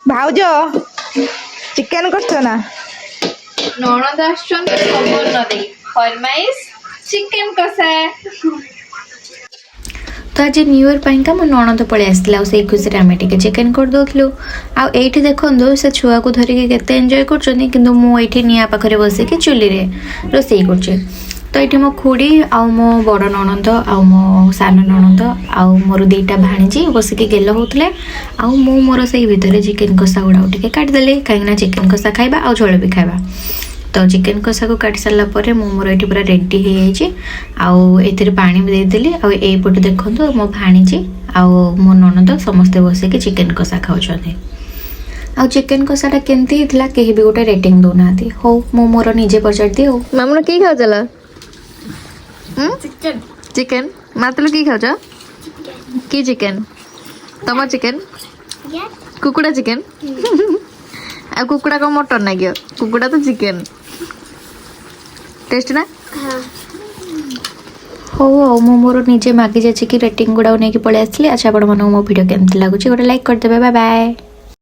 भाउज chicken करछ ना ननद आछन खबर न दे फरमाइश चिकन कसा तो आज न्यू इयर पाइंका मो ननद पळै आसला से खुशी आम टे चिकेन कर दउथलु आठी देखो से छुआ को धरिकी केते एंजॉय करछनी किंतु मो एठी निया पाखरे बसिकी चुली रे रोसई करछे तो ये मो खुड़ी आउ मो बड़ ननद आउ मो सान ननद आउ मोर दुईटा भाणीजी बसिकी गेल होतले आउ मो मोर से भितर चिकेन कषा गुड़ा टिके काटिदेली कहीं चिकेन कषा खाइबा आउ झोल भी खाइबा तो चिकेन कषा को काटी सारा पर मोर ये पूरा रेडी हो जाए पानी भी देदेली आईपटे देखो मो भाणीजी आउ मो ननद समस्ते बसिकी चिकेन कषा खाऊँ आ चिकेन कषाटा केमती होता कहीं भी गोटे रेटिंग दौना हो मो मोर निजे पचार दी हो मामून कि खाऊला चिकेन मातलु कि खाऊच कि चिकेन तम चिकेन कुकुड़ा चिकेन आ कुकुड़ा को मटन ना गयो कुकुड़ा तो चिकेन टेस्ट ना हो मो मोर निजे मागी जाए कि रेटिंग गुड़ा नहीं पलि आसली अच्छा आपण मो वीडियो केमती लगुच गोटे लाइक करदे बाय बाय।